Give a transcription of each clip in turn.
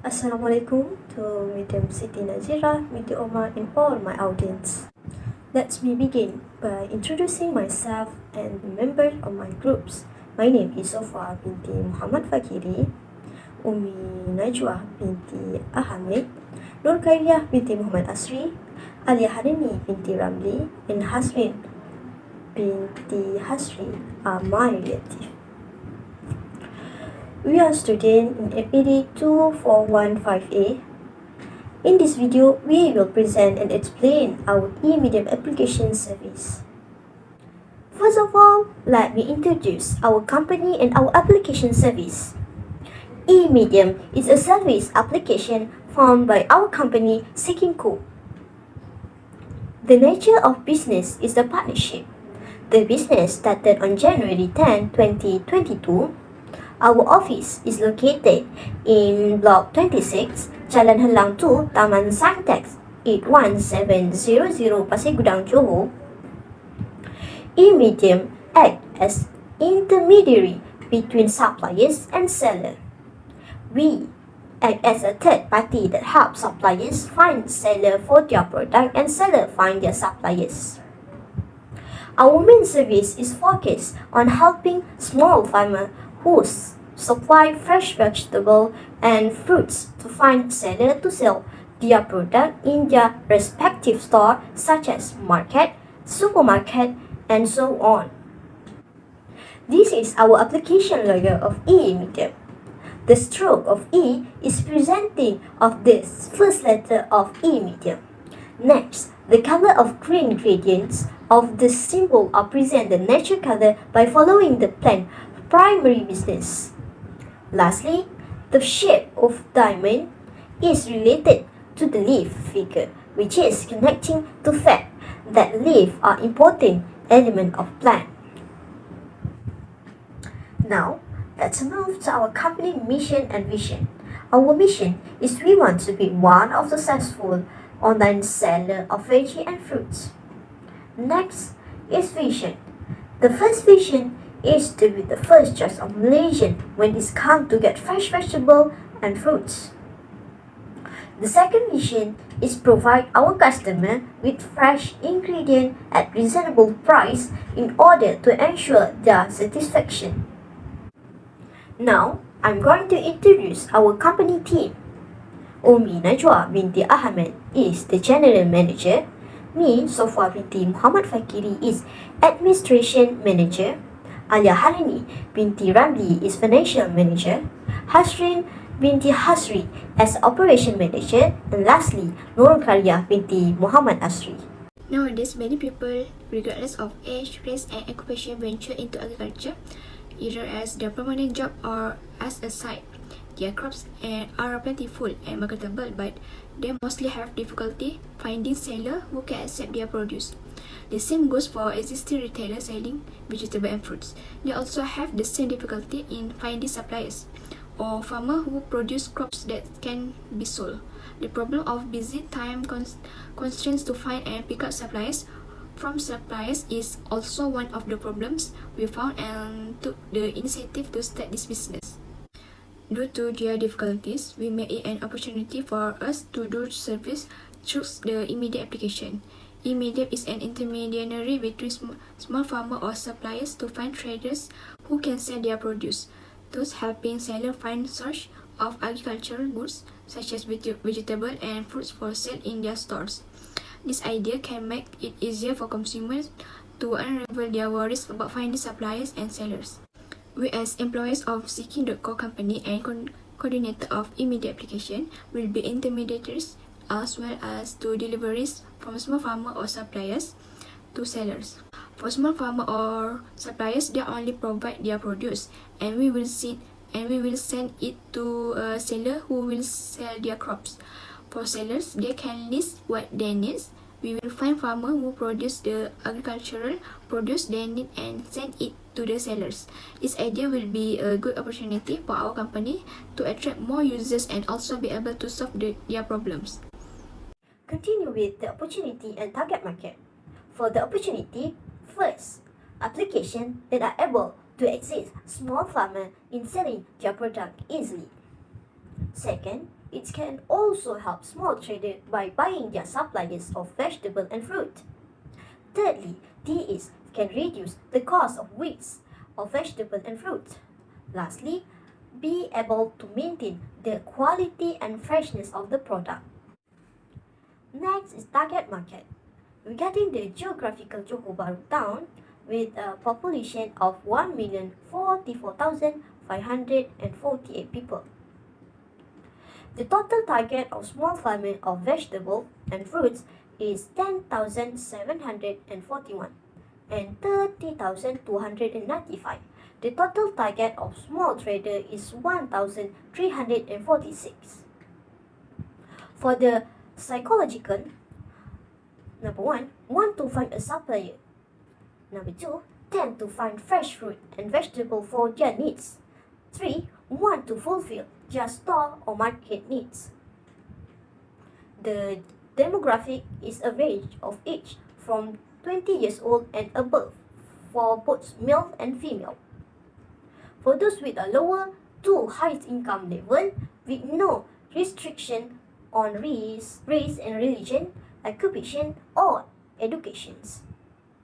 Assalamualaikum to Medium Siti Nazira, Media Omar and all my audience. Let me begin by introducing myself and members of my groups. My name is SOFWAH binti Muhammad Fakiri, NAJWA binti AHAMMED, NURKHAIRIAH binti Muhammad ASRI, ALIA HANANI binti RAMLEE, and HASZREEN binti HASRI are my relatives. We are students in FAKIRI 2415A. In this video, we will present and explain our e-medium application service. First of all, let me introduce our company and our application service. E-medium is a service application formed by our company SEKINCO. The nature of business is the partnership. The business started on January 10, 2022. Our office is located in Block 26, Jalan Helang 2, Taman Saintex, 81700 Pasir Gudang, Johor. E-medium act as intermediary between suppliers and seller. We act as a third party that helps suppliers find seller for their product and seller find their suppliers. Our main service is focused on helping small farmers who supply fresh vegetable and fruits to find seller to sell their product in their respective store such as market, supermarket, and so on. This is our application layer of e-medium. The stroke of E is presenting of this first letter of e-medium. Next, the color of green gradients of the symbol are present the natural color by following the plant primary business. Lastly, the shape of diamond is related to the leaf figure, which is connecting to fact that leaves are important element of plant. Now, let's move to our company mission and vision. Our mission is we want to be one of the successful online seller of veggie and fruits. Next is vision. The first vision is to be the first choice of Malaysian when it's come to get fresh vegetable and fruits. The second vision is provide our customer with fresh ingredient at reasonable price in order to ensure their satisfaction. Now, I'm going to introduce our company team. NAJWA binti AHAMMED is the General Manager. Me, SOFWAH binti Muhammad Fakiri, is Administration Manager. ALIA HANANI binti RAMLEE is Financial Manager. HASZREEN binti HASRI as Operation Manager. And lastly, NURKHAIRIAH binti Muhammad ASRI. Nowadays, many people, regardless of age, race, and occupation, venture into agriculture, either as their permanent job or as a side. Their crops are plentiful and marketable, but they mostly have difficulty finding sellers who can accept their produce. The same goes for existing retailers selling vegetables and fruits. They also have the same difficulty in finding suppliers or farmers who produce crops that can be sold. The problem of busy time constraints to find and pick up suppliers from suppliers is also one of the problems we found and took the initiative to start this business. Due to their difficulties, we made it an opportunity for us to do service through the immediate application. E-medium is an intermediary between small farmers or suppliers to find traders who can sell their produce, thus helping sellers find source of agricultural goods such as vegetables and fruits for sale in their stores. This idea can make it easier for consumers to unravel their worries about finding suppliers and sellers. We as employees of Seeking.co company and coordinator of e-medium application will be intermediaries as well as to deliveries from small farmer or suppliers to sellers. For small farmer or suppliers, they only provide their produce, and we will send it to a seller who will sell their crops. For sellers, they can list what they need. We will find farmers who produce the agricultural produce they need and send it to the sellers. This idea will be a good opportunity for our company to attract more users and also be able to solve their problems. Continue with the opportunity and target market. For the opportunity, first, applications that are able to assist small farmers in selling their product easily. Second, It can also help small traders by buying their suppliers of vegetable and fruit. Thirdly, these can reduce the cost of weeks of vegetable and fruit. Lastly, be able to maintain the quality and freshness of the product. Next is target market. Regarding the geographical Johor Bahru town, with a population of 1,044,548 people. The total target of small farming of vegetables and fruits is 10,741 and 30,295. The total target of small trader is 1,346. For the psychological, number 1, want to find a supplier. Number 2, tend to find fresh fruit and vegetable for their needs. 3, want to fulfill their store or market needs. The demographic is a range of age from 20 years old and above for both male and female. For those with a lower to high income level with no restriction on race and religion, occupation or educations.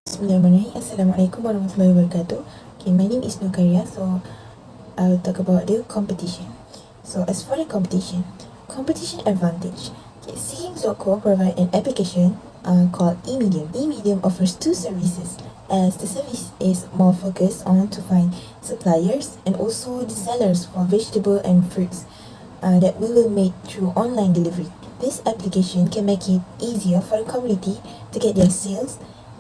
Bismillahirrahmanirrahim. Assalamualaikum warahmatullahi wabarakatuh. Okay, my name is NURKHAIRIAH. So I will talk about the competition. So as for the competition advantage. Okay, Seeking SOFWAH provide an application called eMedium. eMedium offers two services, as the service is more focused on to find suppliers and also the sellers for vegetable and fruits that we will make through online delivery. This application can make it easier for the community to get their sales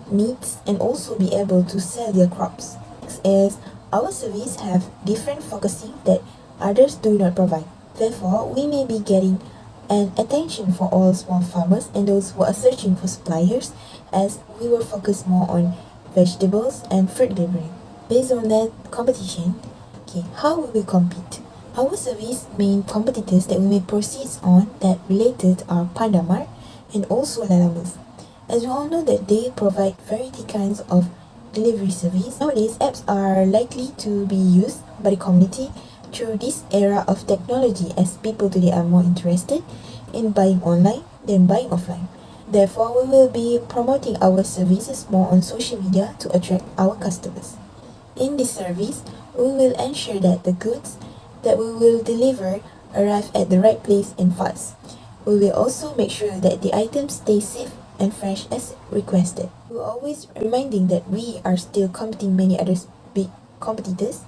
needs and also be able to sell their crops. Next is our service have different focusing that others do not provide. Therefore, we may be getting an attention for all small farmers and those who are searching for suppliers, as we will focus more on vegetables and fruit delivery. Based on that competition, how will we compete? Our service main competitors that we may proceed on that related are PandaMart and also Lalamove. As we all know that they provide variety kinds of delivery service. Nowadays, apps are likely to be used by the community through this era of technology, as people today are more interested in buying online than buying offline. Therefore, we will be promoting our services more on social media to attract our customers. In this service, we will ensure that the goods that we will deliver arrive at the right place and fast. We will also make sure that the items stay safe and fresh as requested. We're always reminding that we are still competing many other big competitors,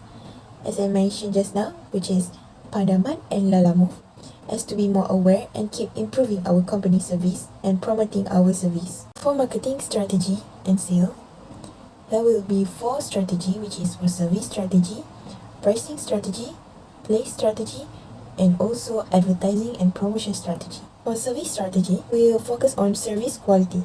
as I mentioned just now, which is PandaMart and Lalamove, as to be more aware and keep improving our company service and promoting our service. For marketing strategy and sale, there will be 4 strategy, which is for service strategy, pricing strategy, place strategy, and also advertising and promotion strategy. For service strategy, we will focus on service quality.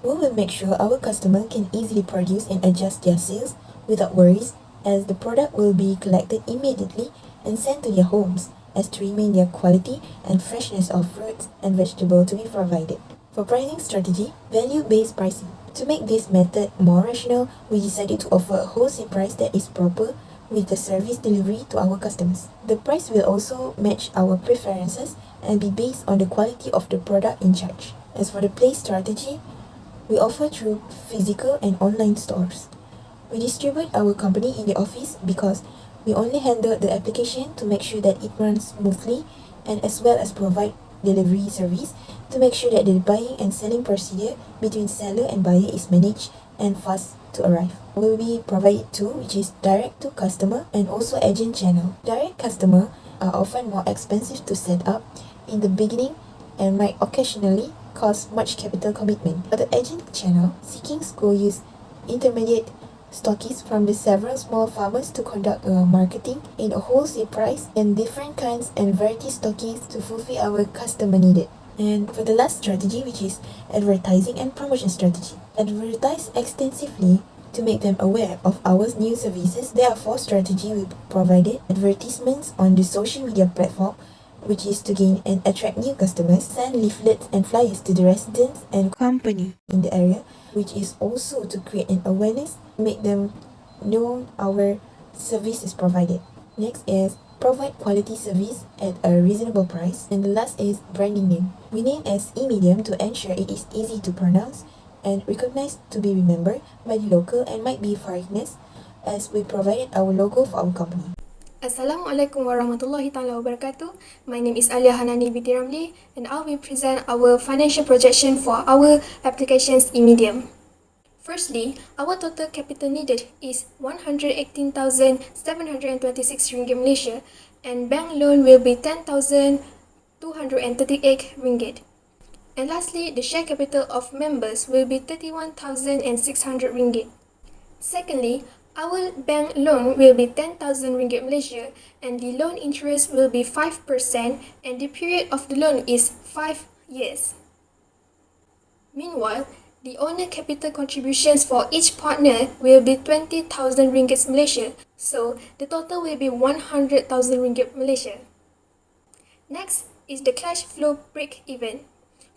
We will make sure our customer can easily produce and adjust their sales without worries, as the product will be collected immediately and sent to their homes, as to remain their quality and freshness of fruits and vegetables to be provided. For pricing strategy, value-based pricing. To make this method more rational, we decided to offer a wholesale price that is proper with the service delivery to our customers. The price will also match our preferences and be based on the quality of the product in charge. As for the place strategy, we offer through physical and online stores. We distribute our company in the office because we only handle the application to make sure that it runs smoothly, and as well as provide delivery service to make sure that the buying and selling procedure between seller and buyer is managed and fast to arrive. We will be provided too, which is direct to customer and also agent channel. Direct customer are often more expensive to set up in the beginning and might occasionally cause much capital commitment. For the agent channel, seeking school use intermediate stockists from the several small farmers to conduct marketing in a wholesale price and different kinds and variety stockists to fulfill our customer needed. And for the last strategy, which is advertising and promotion strategy. Advertise extensively to make them aware of our new services. There are 4 strategies we provided. Advertisements on the social media platform, which is to gain and attract new customers. Send leaflets and flyers to the residents and company in the area, which is also to create an awareness, make them know our service is provided. Next is provide quality service at a reasonable price, and the last is branding name. We name as e-medium to ensure it is easy to pronounce and recognized to be remembered by the local and might be foreigners, as we provided our logo for our company. Assalamualaikum warahmatullahi taala wabarakatuh. My name is ALIA HANANI binti RAMLEE and I will present our financial projection for our applications in medium. Firstly, our total capital needed is 118,726 ringgit Malaysia and bank loan will be 10,238 ringgit. And lastly, the share capital of members will be 31,600 ringgit. Secondly, our bank loan will be 10,000 ringgit Malaysia and the loan interest will be 5% and the period of the loan is 5 years. Meanwhile, the owner capital contributions for each partner will be 20,000 ringgit Malaysia, so the total will be 100,000 ringgit Malaysia. Next is the cash flow break-even.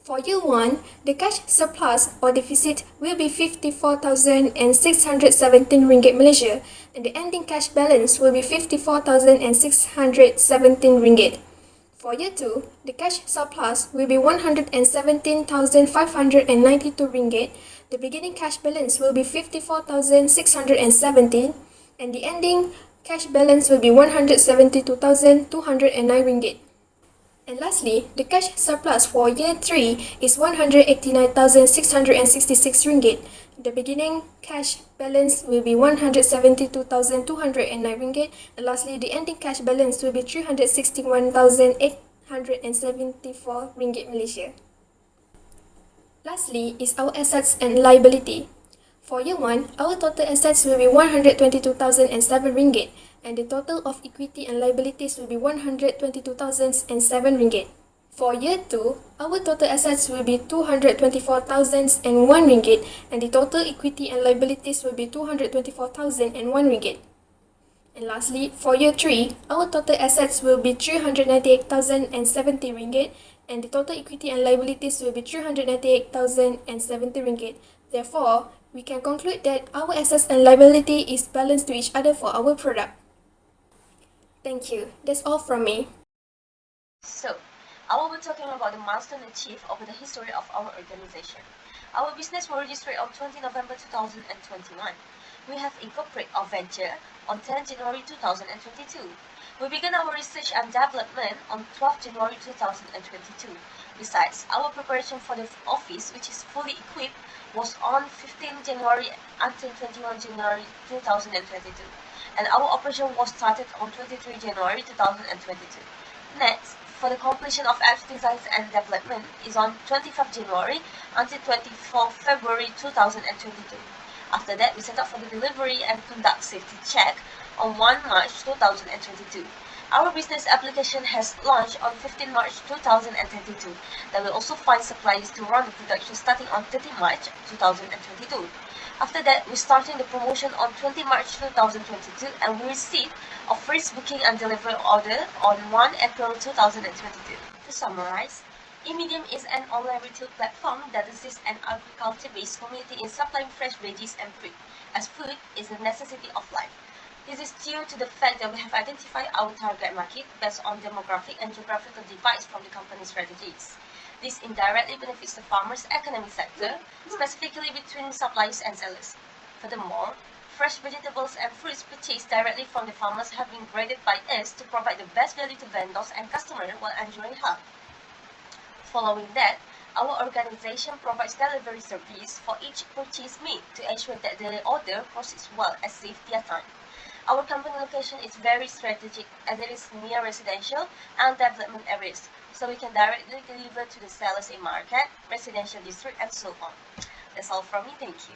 For year 1, the cash surplus or deficit will be 54,617 ringgit Malaysia and the ending cash balance will be 54,617 ringgit. For year 2, the cash surplus will be 117,592 ringgit, the beginning cash balance will be 54,617 and the ending cash balance will be 172,209 ringgit. And lastly, the cash surplus for year 3 is 189,666 ringgit. The beginning cash balance will be 172,209 ringgit. And lastly, the ending cash balance will be 361,874 ringgit Malaysia. Lastly is our assets and liability. For year 1, our total assets will be 122,007 ringgit and the total of equity and liabilities will be 122,007 ringgit. For year 2, our total assets will be 224,001 ringgit and the total equity and liabilities will be 224,001 ringgit. And lastly, for year 3, our total assets will be 398,070 ringgit and the total equity and liabilities will be 398,070 ringgit. Therefore, we can conclude that our assets and liability is balanced to each other for our product. Thank you. That's all from me. So, I will be talking about the milestone achieved over the history of our organization. Our business was registered on 20 November 2021. We have incorporated our venture on 10 January 2022. We began our research and development on 12 January 2022. Besides, our preparation for the office, which is fully equipped, was on 15 January until 21 January 2022. And our operation was started on 23 January 2022. Next, for the completion of exercise and development is on 25 January until 24 February 2022. After that, we set up for the delivery and conduct safety check on 1 March 2022. Our business application has launched on 15 March 2022. That will also find suppliers to run the production starting on 30 March 2022. After that, we started the promotion on 20 March 2022 and we received our first booking and delivery order on 1 April 2022. To summarize, e-medium is an online retail platform that assists an agriculture-based community in supplying fresh veggies and fruit, as food is a necessity of life. This is due to the fact that we have identified our target market based on demographic and geographical divides from the company's strategies. This indirectly benefits the farmers' economic sector, specifically between suppliers and sellers. Furthermore, fresh vegetables and fruits purchased directly from the farmers have been graded by us to provide the best value to vendors and customers while ensuring health. Following that, our organization provides delivery service for each purchase made to ensure that the order proceeds well and saves their time. Our company location is very strategic as it is near residential and development areas, so we can directly deliver to the sellers in market, residential district, and so on. That's all from me. Thank you.